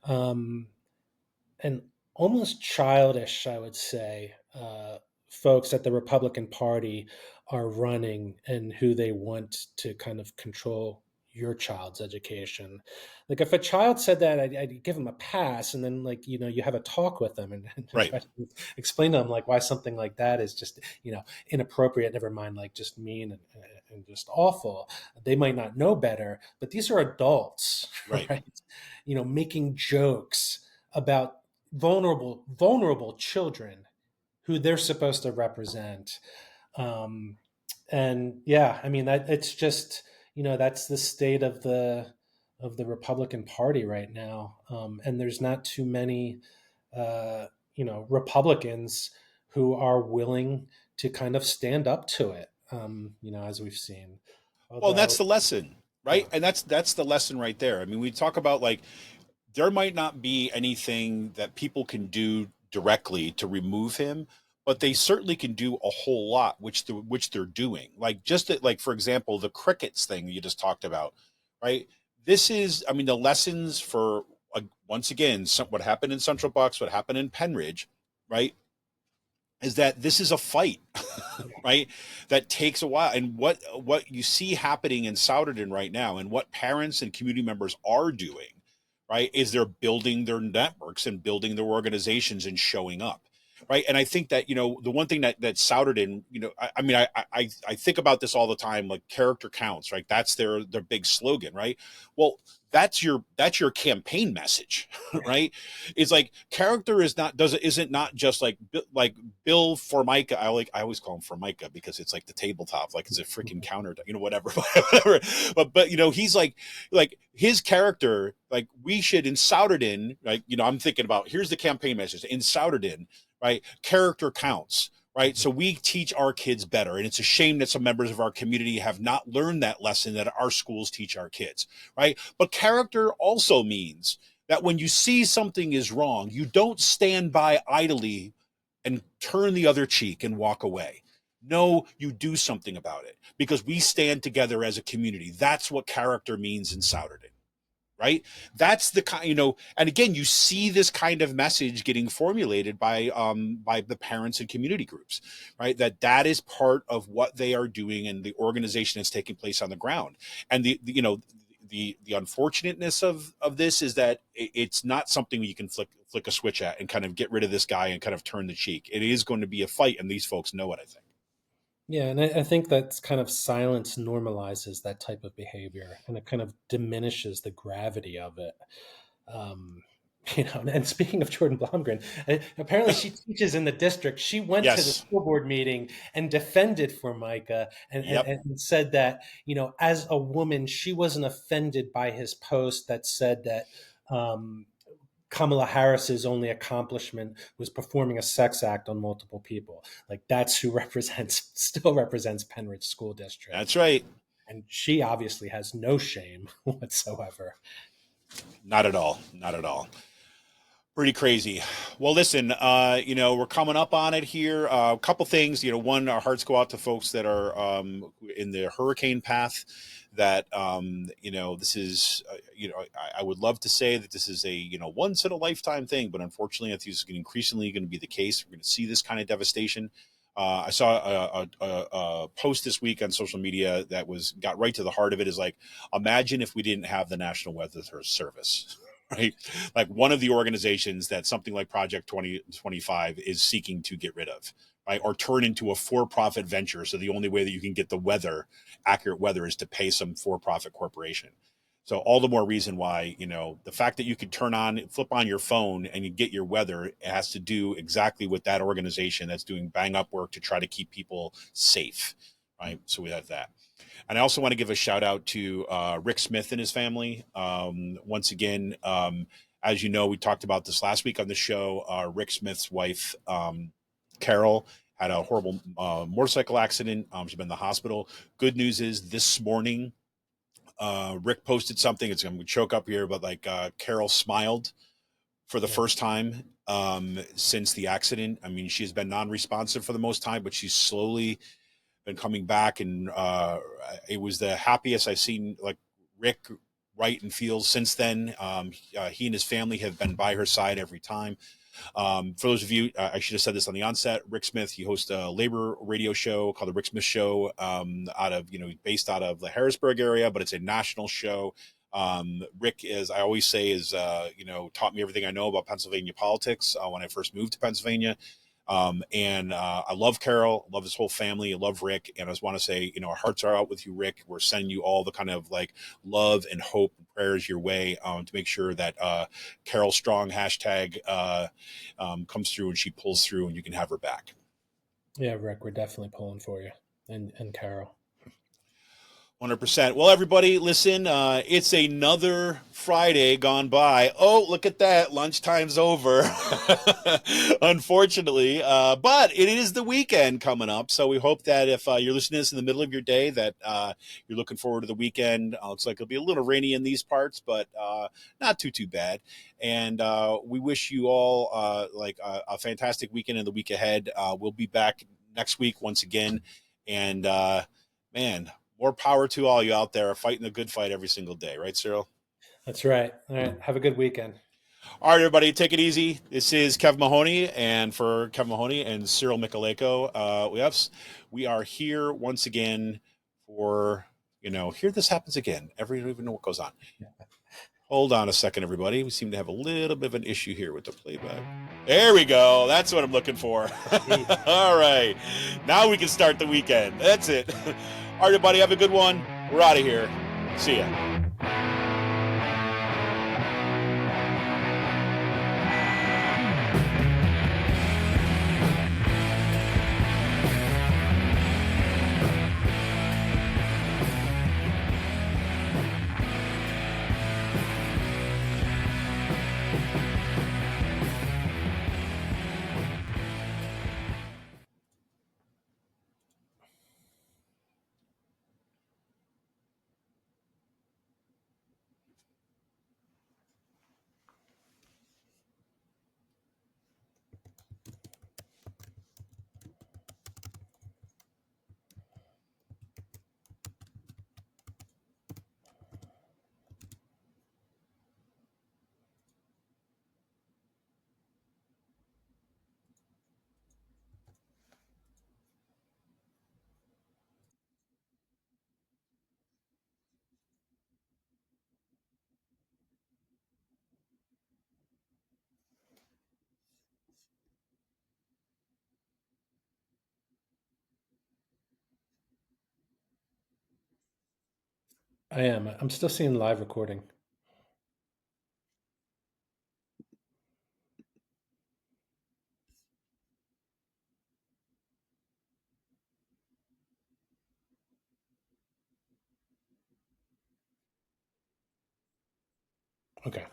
and almost childish, I would say, folks that the Republican Party are running and who they want to kind of control your child's education. Like if a child said that, I'd give them a pass, and then like you have a talk with them and Right. try to explain to them like why something like that is just inappropriate. Never mind like just mean and just awful. They might not know better, but these are adults, Right. right? Making jokes about vulnerable children who they're supposed to represent. And yeah, I mean that it's just that's the state of the of the Republican Party right now, and there's not too many, Republicans who are willing to kind of stand up to it. As we've seen. Well, that's Although, the lesson, yeah, right? And that's the lesson right there. I mean, we talk about like there might not be anything that people can do directly to remove him, but they certainly can do a whole lot, which they're doing. Like just that, like for example, the crickets thing you just talked about, right? This is, I mean, the lessons for once again, what happened in Central Bucks, what happened in Penridge, right? Is that this is a fight, right? That takes a while. And what you see happening in Souderton right now, and what parents and community members are doing, right, is they're building their networks and building their organizations and showing up, right? And I think that the one thing that Souderton, I mean, I think about this all the time, like character counts, right? That's their big slogan, right? Well, that's your campaign message, right? It's like character isn't not just like Bill Formica. I always call him Formica because it's like the tabletop, like it's a freaking counter, whatever, whatever. But he's like his character, like we should in Souderton, like I'm thinking about here's the campaign message in Souderton, right? Character counts. Right. So we teach our kids better. And it's a shame that some members of our community have not learned that lesson that our schools teach our kids. Right. But character also means that when you see something is wrong, you don't stand by idly and turn the other cheek and walk away. No, you do something about it because we stand together as a community. That's what character means in Souderton. Right. That's the kind, and again, you see this kind of message getting formulated by the parents and community groups, right? That is part of what they are doing and the organization that's taking place on the ground. And the unfortunateness of this is that it's not something you can flick a switch at and kind of get rid of this guy and kind of turn the cheek. It is going to be a fight, and these folks know it, I think. yeah, and I think that kind of silence normalizes that type of behavior, and it kind of diminishes the gravity of it. Um, and speaking of Jordan Blomgren, apparently she teaches in the district. She went to the Yes. school board meeting and defended Formica Yep. and said that, as a woman, she wasn't offended by his post that said that Kamala Harris's only accomplishment was performing a sex act on multiple people. Like that's who still represents Penridge School District. That's right. And she obviously has no shame whatsoever. Not at all. Not at all. Pretty crazy. Well, listen, we're coming up on it here. A couple things, one, our hearts go out to folks that are in the hurricane path. That this is, I would love to say that this is a once in a lifetime thing, but unfortunately, I think this is increasingly going to be the case. We're going to see this kind of devastation. I saw a post this week on social media that got right to the heart of it. Is like, imagine if we didn't have the National Weather Service. Right? Like one of the organizations that something like Project 2025 is seeking to get rid of, right? Or turn into a for-profit venture. So the only way that you can get the accurate weather is to pay some for-profit corporation. So all the more reason why, the fact that you could flip on your phone and you get your weather, it has to do exactly with that organization that's doing bang up work to try to keep people safe, right? So we have that. And I also want to give a shout out to Rick Smith and his family. Once again, as you know, we talked about this last week on the show. Rick Smith's wife, Carol, had a horrible motorcycle accident. She's been in the hospital. Good news is this morning, Rick posted something. I'm going to choke up here, but like Carol smiled for the first time since the accident. I mean, she's been non-responsive for the most time, but she's slowly been coming back, and it was the happiest I've seen like Rick write and feel since then. He and his family have been by her side every time. For those of you, I should have said this on the onset. Rick Smith, he hosts a labor radio show called the Rick Smith Show, based out of the Harrisburg area, but it's a national show. Rick, as I always say, is taught me everything I know about Pennsylvania politics when I first moved to Pennsylvania. I love Carol, love his whole family, I love Rick, and I just want to say, our hearts are out with you, Rick. We're sending you all the kind of like love and hope and prayers your way to make sure that Carol Strong hashtag comes through and she pulls through and you can have her back. Yeah, Rick, we're definitely pulling for you and Carol. 100%. Well, everybody, listen, it's another Friday gone by. Oh, look at that. Lunchtime's over, unfortunately. But it is the weekend coming up. So we hope that if you're listening to this in the middle of your day, that you're looking forward to the weekend. Looks like it'll be a little rainy in these parts, but not too bad. And we wish you all a fantastic weekend and the week ahead. We'll be back next week once again. And man, more power to all you out there fighting a good fight every single day, right, Cyril? That's right. All right. Have a good weekend. All right, everybody, take it easy. This is Kev Mahoney, and for Kev Mahoney and Cyril Michaleko, we are here once again for here this happens again. Everyone even know what goes on. Hold on a second, everybody. We seem to have a little bit of an issue here with the playback. There we go. That's what I'm looking for. All right. Now we can start the weekend. That's it. All right, everybody. Have a good one. We're out of here. See ya. I am. I'm still seeing live recording. Okay.